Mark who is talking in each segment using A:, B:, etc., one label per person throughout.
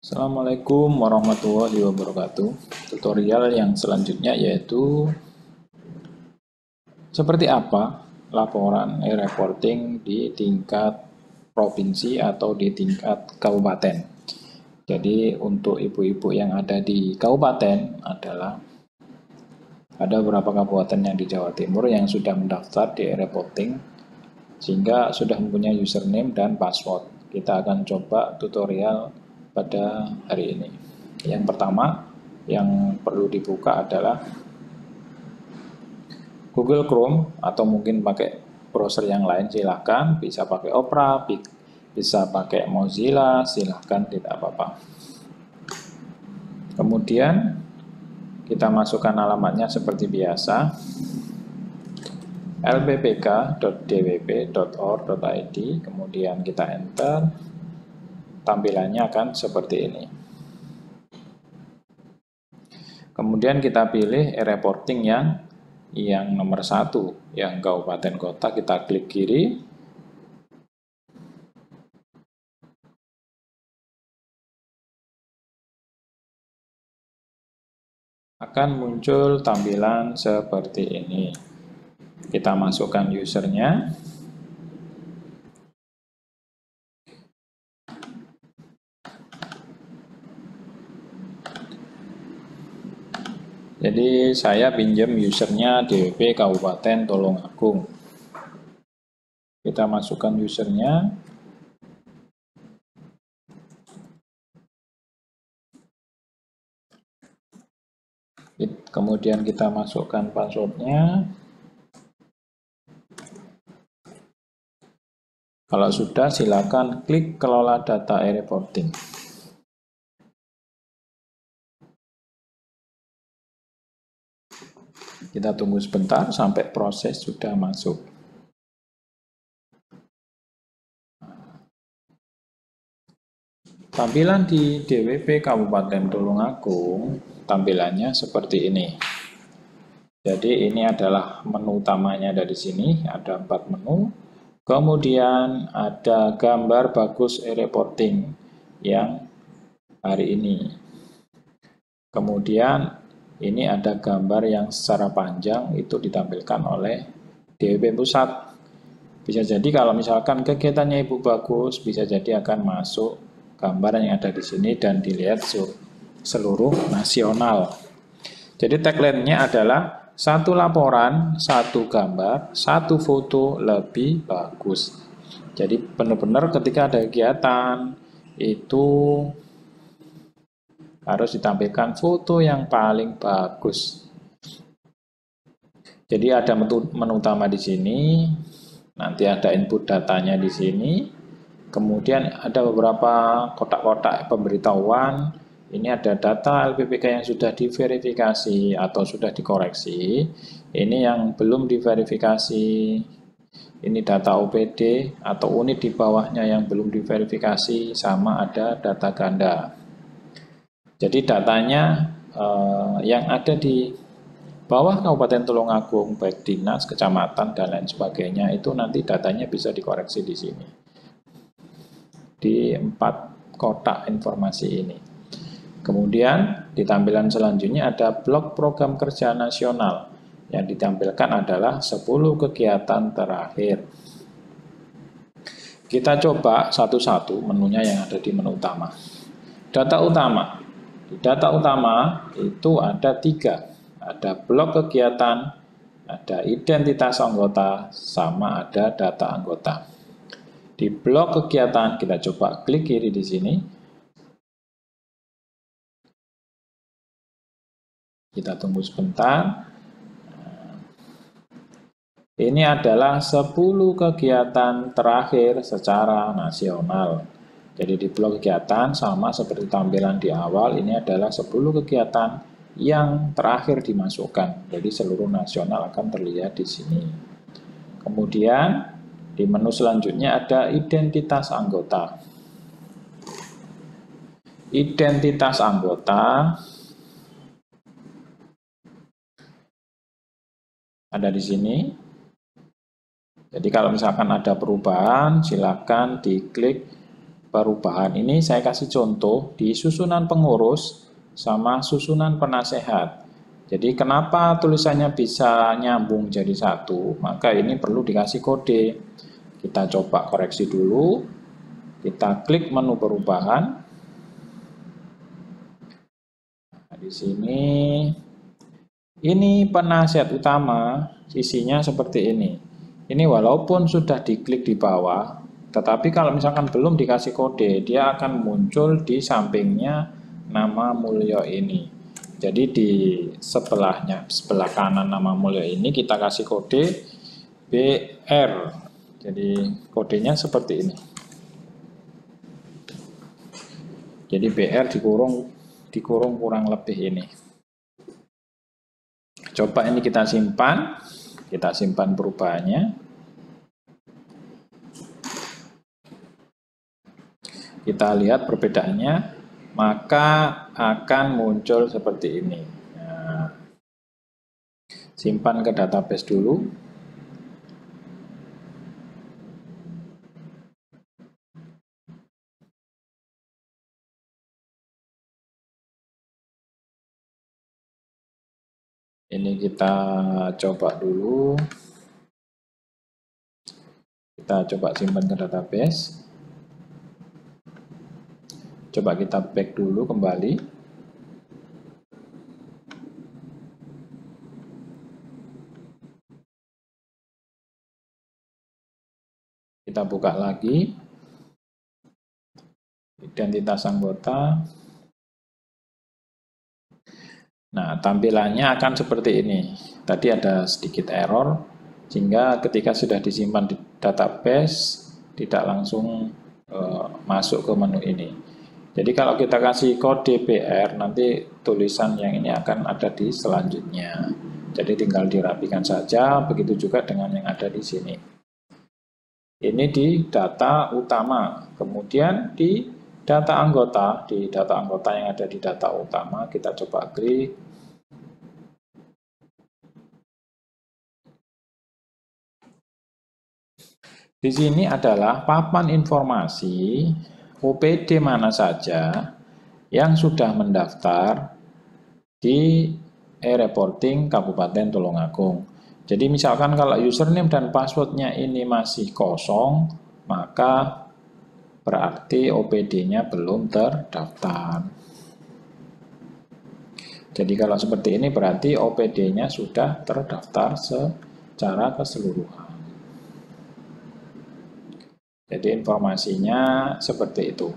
A: Assalamualaikum warahmatullahi wabarakatuh. Tutorial yang selanjutnya yaitu seperti apa laporan e-reporting di tingkat provinsi atau di tingkat kabupaten. Jadi untuk ibu-ibu yang ada di kabupaten adalah ada beberapa kabupaten yang di Jawa Timur yang sudah mendaftar di e-reporting sehingga sudah mempunyai username dan password. Kita akan coba tutorial pada hari ini. Yang pertama yang perlu dibuka adalah Google Chrome atau mungkin pakai browser yang lain, silahkan. Bisa pakai Opera, bisa pakai Mozilla, silahkan, tidak apa-apa. Kemudian kita masukkan alamatnya seperti biasa, lppk.dwp.or.id, kemudian kita enter. Tampilannya akan seperti ini. Kemudian kita pilih e-reporting yang nomor 1, yang kabupaten kota, kita klik kiri. Akan muncul tampilan seperti ini. Kita masukkan usernya. Jadi saya pinjam usernya DWP Kabupaten Tulungagung. Kita masukkan usernya. Kemudian kita masukkan passwordnya. Kalau sudah, silakan klik kelola data e-reporting. Kita tunggu sebentar sampai proses sudah masuk. Tampilan di DWP Kabupaten Tulungagung, tampilannya seperti ini. Jadi ini adalah menu utamanya dari sini, ada 4 menu. Kemudian ada gambar bagus e-reporting yang hari ini. Kemudian ini ada gambar yang secara panjang itu ditampilkan oleh DWP Pusat. Bisa jadi kalau misalkan kegiatannya Ibu bagus, bisa jadi akan masuk gambar yang ada di sini dan dilihat seluruh nasional. Jadi tagline-nya adalah satu laporan, satu gambar, satu foto lebih bagus. Jadi benar-benar ketika ada kegiatan itu harus ditampilkan foto yang paling bagus. Jadi ada menu utama di sini, nanti ada input datanya di sini, kemudian ada beberapa kotak-kotak pemberitahuan. Ini ada data LPPK yang sudah diverifikasi atau sudah dikoreksi. Ini yang belum diverifikasi. Ini data OPD atau unit di bawahnya yang belum diverifikasi, sama ada data ganda. Jadi datanya yang ada di bawah Kabupaten Tulungagung, baik dinas, kecamatan, dan lain sebagainya, itu nanti datanya bisa dikoreksi di sini. Di 4 kotak informasi ini. Kemudian di tampilan selanjutnya ada blok program kerja nasional. Yang ditampilkan adalah 10 kegiatan terakhir. Kita coba satu-satu menunya yang ada di menu utama. Data utama. Di data utama itu ada 3. Ada blok kegiatan, ada identitas anggota, sama ada data anggota. Di blok kegiatan kita coba klik kiri di sini. Kita tunggu sebentar. Ini adalah 10 kegiatan terakhir secara nasional. Jadi di blok kegiatan sama seperti tampilan di awal, ini adalah 10 kegiatan yang terakhir dimasukkan. Jadi seluruh nasional akan terlihat di sini. Kemudian di menu selanjutnya ada identitas anggota. Identitas anggota ada di sini. Jadi kalau misalkan ada perubahan, silakan diklik perubahan. Ini saya kasih contoh di susunan pengurus sama susunan penasehat. Jadi kenapa tulisannya bisa nyambung jadi satu? Maka ini perlu dikasih kode. Kita coba koreksi dulu. Kita klik menu perubahan. Nah, di sini ini penasihat utama, isinya seperti ini. Ini walaupun sudah diklik di bawah, tetapi kalau misalkan belum dikasih kode, dia akan muncul di sampingnya nama Mulyo ini. Jadi di sebelahnya, sebelah kanan nama Mulyo ini kita kasih kode BR. Jadi kodenya seperti ini. Jadi BR dikurung kurang lebih ini. Coba ini kita simpan perubahannya. Kita lihat perbedaannya, maka akan muncul seperti ini. Nah, simpan ke database dulu. Ini kita coba dulu. Kita coba simpan ke database. Coba kita back dulu kembali. Kita buka lagi. Identitas anggota. Nah, tampilannya akan seperti ini. Tadi ada sedikit error, sehingga ketika sudah disimpan di database, tidak langsung masuk ke menu ini. Jadi kalau kita kasih kode BR, nanti tulisan yang ini akan ada di selanjutnya. Jadi tinggal dirapikan saja, begitu juga dengan yang ada di sini. Ini di data utama, kemudian di data anggota yang ada di data utama, kita coba klik. Di sini adalah papan informasi OPD mana saja yang sudah mendaftar di e-reporting Kabupaten Tulungagung. Jadi misalkan kalau username dan passwordnya ini masih kosong, maka berarti OPD-nya belum terdaftar. Jadi kalau seperti ini berarti OPD-nya sudah terdaftar secara keseluruhan. Jadi informasinya seperti itu.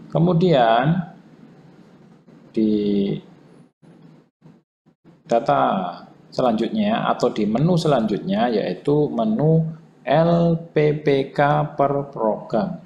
A: Kemudian di data selanjutnya atau di menu selanjutnya yaitu menu LPPK per program.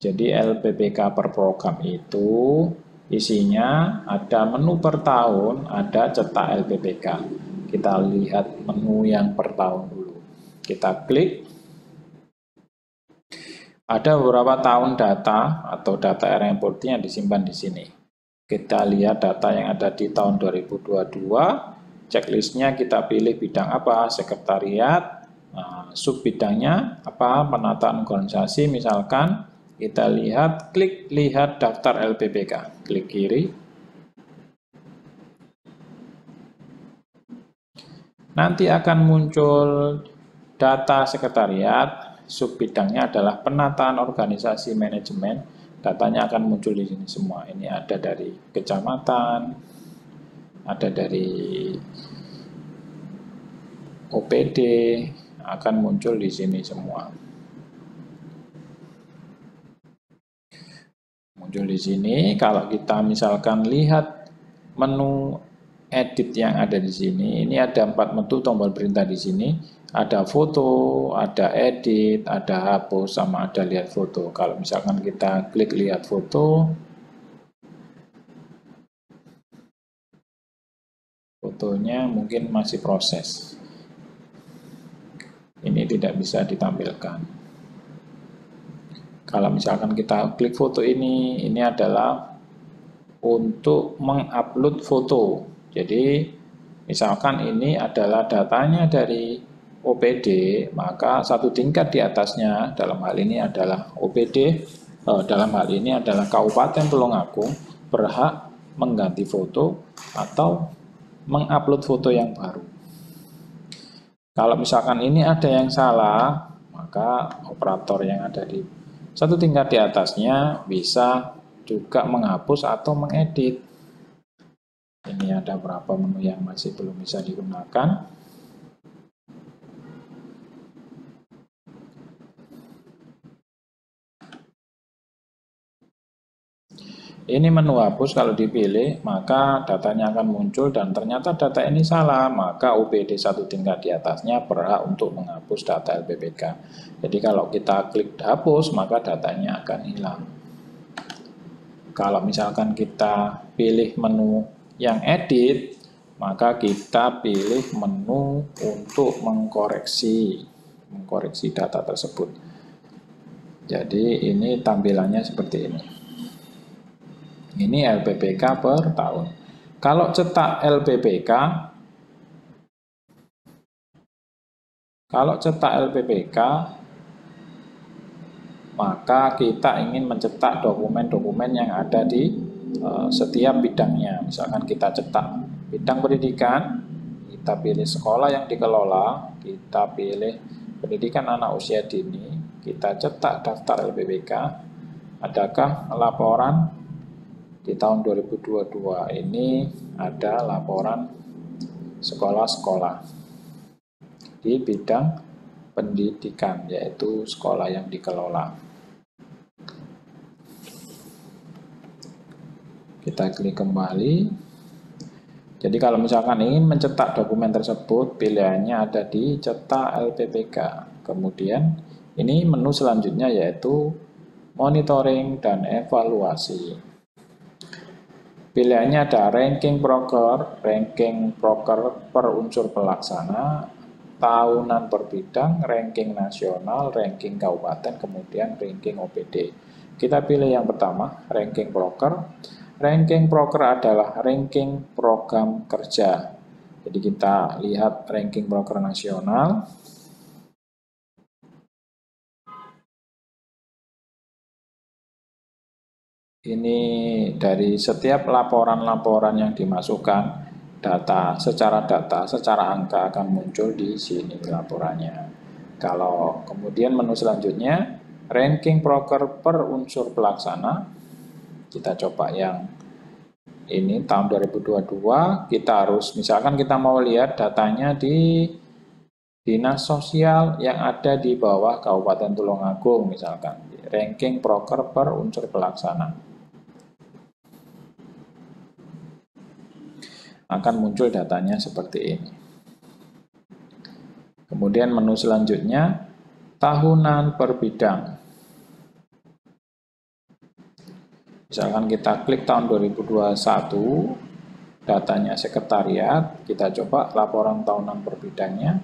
A: Jadi LPPK per program itu isinya ada menu per tahun, ada cetak LPPK. Kita lihat menu yang per tahun dulu. Kita klik. Ada beberapa tahun data atau data reporting yang disimpan di sini. Kita lihat data yang ada di tahun 2022. Checklistnya kita pilih bidang apa, sekretariat, sub bidangnya apa, penataan organisasi misalkan. Kita lihat, klik lihat daftar LPPK, klik kiri. Nanti akan muncul data sekretariat. Sub bidangnya adalah penataan organisasi manajemen, datanya akan muncul di sini semua. Ini ada dari kecamatan, ada dari OPD, akan muncul di sini semua. Muncul di sini. Kalau kita misalkan lihat menu edit yang ada di sini, ini ada 4 menu tombol perintah di sini. Ada foto, ada edit, ada hapus, sama ada lihat foto. Kalau misalkan kita klik lihat foto, fotonya mungkin masih proses. Ini tidak bisa ditampilkan. Kalau misalkan kita klik foto ini adalah untuk mengupload foto. Jadi misalkan ini adalah datanya dari OPD, maka satu tingkat di atasnya dalam hal ini adalah OPD, dalam hal ini adalah Kabupaten Tulungagung berhak mengganti foto atau mengupload foto yang baru. Kalau misalkan ini ada yang salah, maka operator yang ada di satu tingkat di atasnya bisa juga menghapus atau mengedit. Ini ada beberapa menu yang masih belum bisa digunakan. Ini menu hapus, kalau dipilih maka datanya akan muncul dan ternyata data ini salah, maka OPD satu tingkat di atasnya berhak untuk menghapus data LPPK. Jadi kalau kita klik hapus maka datanya akan hilang. Kalau misalkan kita pilih menu yang edit, maka kita pilih menu untuk mengkoreksi data tersebut. Jadi ini tampilannya seperti ini. Ini LPPK per tahun. Kalau cetak LPPK, maka kita ingin mencetak dokumen-dokumen yang ada di setiap bidangnya. Misalkan kita cetak bidang pendidikan, kita pilih sekolah yang dikelola, kita pilih pendidikan anak usia dini, kita cetak daftar LPPK. Adakah laporan? Di tahun 2022 ini ada laporan sekolah-sekolah di bidang pendidikan, yaitu sekolah yang dikelola. Kita klik kembali. Jadi kalau misalkan ingin mencetak dokumen tersebut, pilihannya ada di cetak LPPK. Kemudian ini menu selanjutnya yaitu monitoring dan evaluasi. Pilihannya ada ranking broker per unsur pelaksana, tahunan per bidang, ranking nasional, ranking kabupaten, kemudian ranking OPD. Kita pilih yang pertama, ranking broker. Ranking broker adalah ranking program kerja. Jadi kita lihat ranking broker nasional. Ini dari setiap laporan-laporan yang dimasukkan secara angka akan muncul di sini laporannya. Kalau kemudian menu selanjutnya ranking broker per unsur pelaksana, kita coba yang ini tahun 2022. Kita harus, misalkan kita mau lihat datanya di dinas sosial yang ada di bawah Kabupaten Tulungagung, misalkan ranking broker per unsur pelaksana. Akan muncul datanya seperti ini. Kemudian menu selanjutnya tahunan per bidang. Misalkan kita klik tahun 2021, datanya sekretariat, kita coba laporan tahunan per bidangnya.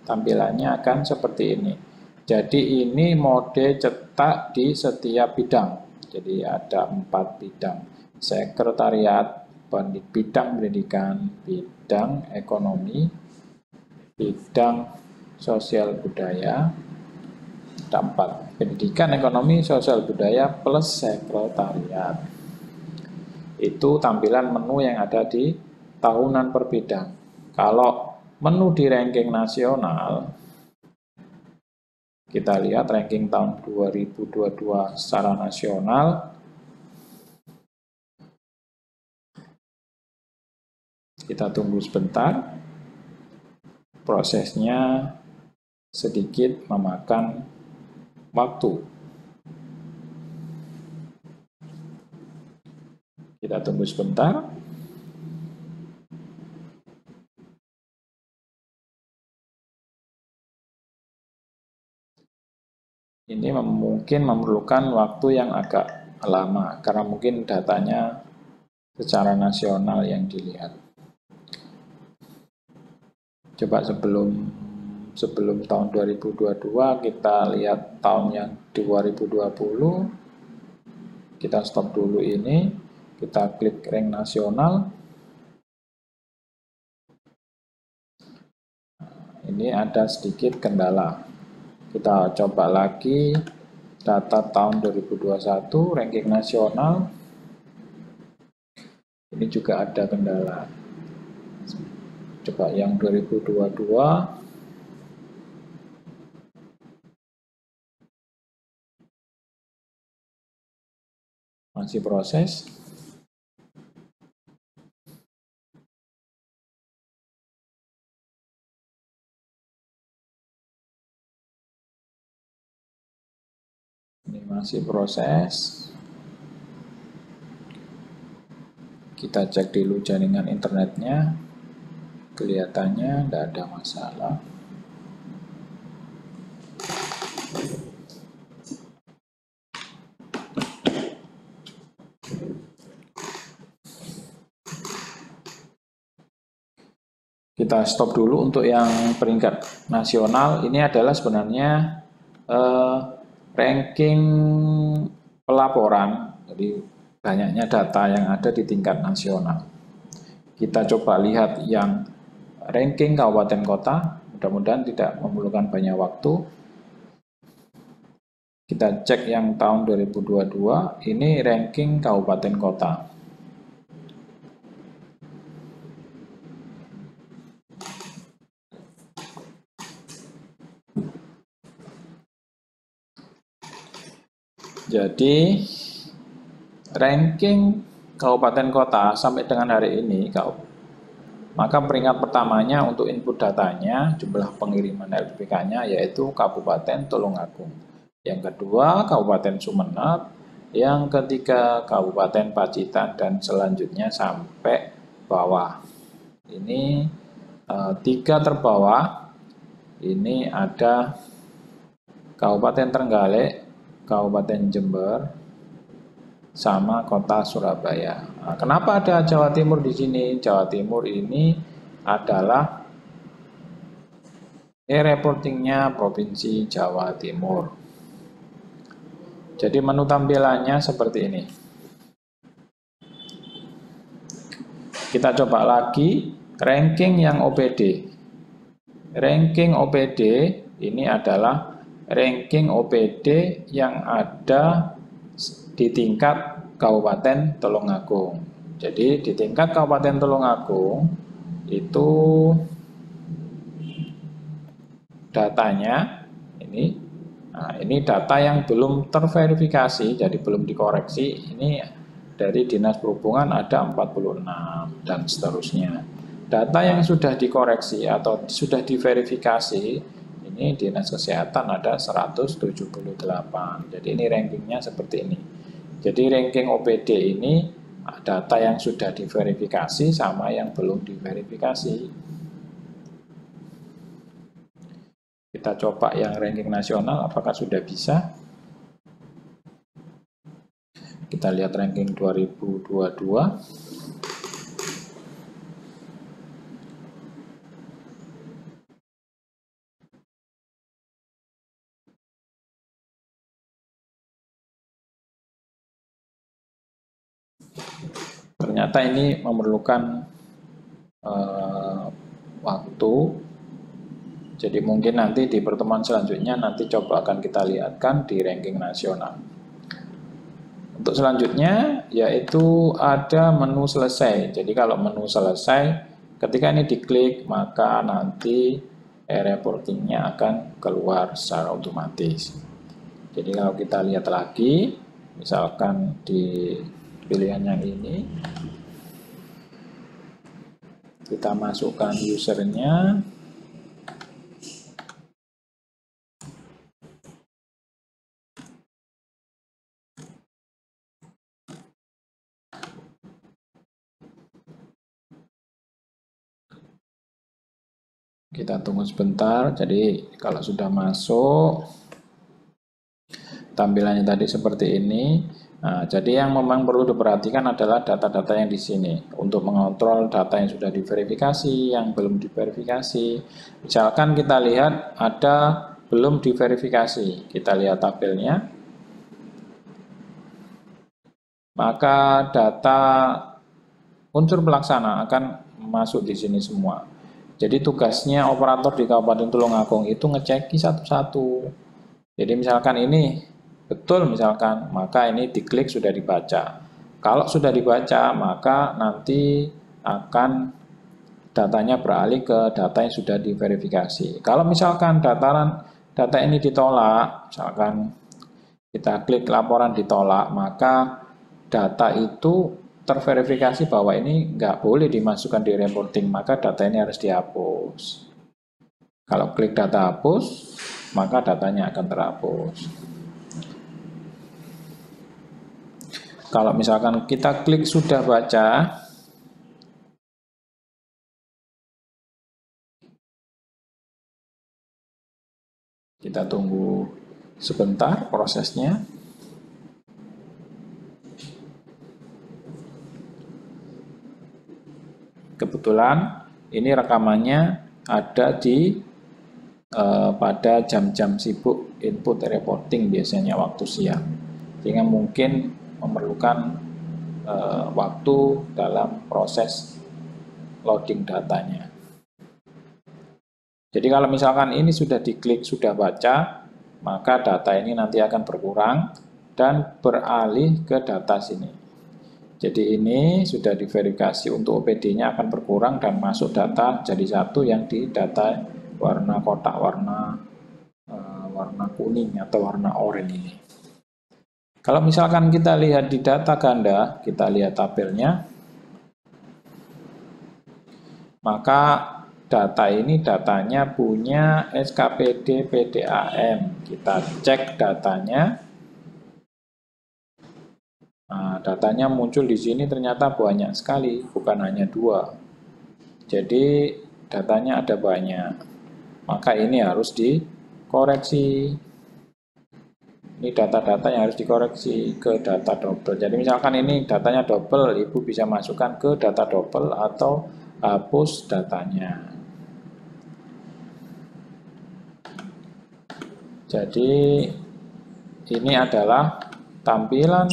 A: Tampilannya akan seperti ini. Jadi ini mode cetak di setiap bidang. Jadi ada 4 bidang. Sekretariat, bidang pendidikan, bidang ekonomi, bidang sosial budaya, ada 4. Pendidikan, ekonomi, sosial budaya, plus sekretariat. Itu tampilan menu yang ada di tahunan per bidang. Kalau menu di ranking nasional, kita lihat ranking tahun 2022 secara nasional. Kita tunggu sebentar, prosesnya sedikit memakan waktu. Kita tunggu sebentar. Ini mungkin memerlukan waktu yang agak lama, karena mungkin datanya secara nasional yang dilihat. Coba sebelum tahun 2022 kita lihat tahun yang 2020. Kita stop dulu ini, kita klik rank nasional. ini ada sedikit kendala. Kita coba lagi data tahun 2021 ranking nasional. Ini juga ada kendala. Coba yang 2022. Masih proses. Ini masih proses. Kita cek dulu jaringan internetnya. Kelihatannya tidak ada masalah. Kita stop dulu untuk yang peringkat nasional. Ini adalah sebenarnya ranking pelaporan, jadi banyaknya data yang ada di tingkat nasional. Kita coba lihat yang ranking kabupaten kota, mudah-mudahan tidak memerlukan banyak waktu. Kita cek yang tahun 2022, ini ranking kabupaten kota. Jadi ranking kabupaten kota sampai dengan hari ini, maka peringkat pertamanya untuk input datanya, jumlah pengiriman LPPK-nya yaitu Kabupaten Tulungagung. Yang kedua Kabupaten Sumeneb, yang ketiga Kabupaten Pacitan, dan selanjutnya sampai bawah. Ini 3 terbawah, ini ada Kabupaten Trenggalek, Kabupaten Jember, sama Kota Surabaya. Nah, kenapa ada Jawa Timur di sini? Jawa Timur ini adalah reportingnya Provinsi Jawa Timur. Jadi menu tampilannya seperti ini. Kita coba lagi ranking yang OPD. Ranking OPD ini adalah ranking OPD yang ada di tingkat Kabupaten Tulungagung. Jadi di tingkat Kabupaten Tulungagung itu datanya ini. Nah, ini data yang belum terverifikasi, jadi belum dikoreksi. Ini dari Dinas Perhubungan ada 46 dan seterusnya. Data yang sudah dikoreksi atau sudah diverifikasi, ini Dinas Kesehatan ada 178. Jadi ini rankingnya seperti ini. Jadi ranking OPD ini data yang sudah diverifikasi sama yang belum diverifikasi. Kita coba yang ranking nasional apakah sudah bisa. Kita lihat ranking 2022. Ternyata ini memerlukan waktu. Jadi mungkin nanti di pertemuan selanjutnya nanti coba akan kita lihatkan di ranking nasional. Untuk selanjutnya yaitu ada menu selesai. Jadi kalau menu selesai, ketika ini diklik maka nanti reportingnya akan keluar secara otomatis. Jadi kalau kita lihat lagi, misalkan di pilihan yang ini, kita masukkan usernya. Kita tunggu sebentar. Jadi kalau sudah masuk, tampilannya tadi seperti ini. Nah, jadi yang memang perlu diperhatikan adalah data-data yang di sini untuk mengontrol data yang sudah diverifikasi, yang belum diverifikasi. Misalkan kita lihat ada belum diverifikasi, kita lihat tabelnya. Maka data unsur pelaksana akan masuk di sini semua. Jadi tugasnya operator di Kabupaten Tulungagung itu ngeceki satu-satu. Jadi misalkan ini betul misalkan, maka ini diklik sudah dibaca. Kalau sudah dibaca, maka nanti akan datanya beralih ke data yang sudah diverifikasi. Kalau misalkan data ini ditolak, misalkan kita klik laporan ditolak, maka data itu terverifikasi bahwa ini nggak boleh dimasukkan di reporting, maka data ini harus dihapus. Kalau klik data hapus, maka datanya akan terhapus. Kalau misalkan kita klik sudah baca, kita tunggu sebentar prosesnya. Kebetulan ini rekamannya ada di pada jam-jam sibuk input reporting, biasanya waktu siang, sehingga mungkin memerlukan waktu dalam proses loading datanya. Jadi kalau misalkan ini sudah diklik sudah baca, maka data ini nanti akan berkurang dan beralih ke data sini. Jadi ini sudah diverifikasi untuk OPD-nya akan berkurang dan masuk data jadi satu yang di data warna kotak warna kuning atau warna oranye ini. Kalau misalkan kita lihat di data ganda, kita lihat tabelnya, maka data ini datanya punya SKPD PDAM. Kita cek datanya. Nah, datanya muncul di sini ternyata banyak sekali, bukan hanya 2. Jadi datanya ada banyak. Maka ini harus dikoreksi. Ini data-data yang harus dikoreksi ke data double. Jadi misalkan ini datanya double, Ibu bisa masukkan ke data double atau hapus datanya. Jadi ini adalah tampilan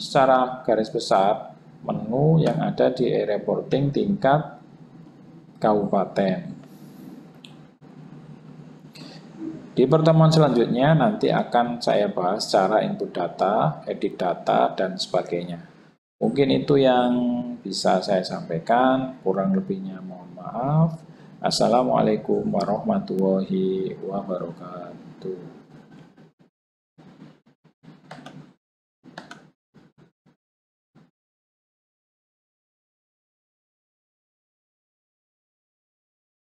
A: secara garis besar menu yang ada di e-reporting tingkat kabupaten. Di pertemuan selanjutnya nanti akan saya bahas cara input data, edit data, dan sebagainya. Mungkin itu yang bisa saya sampaikan, kurang lebihnya mohon maaf. Assalamualaikum warahmatullahi wabarakatuh.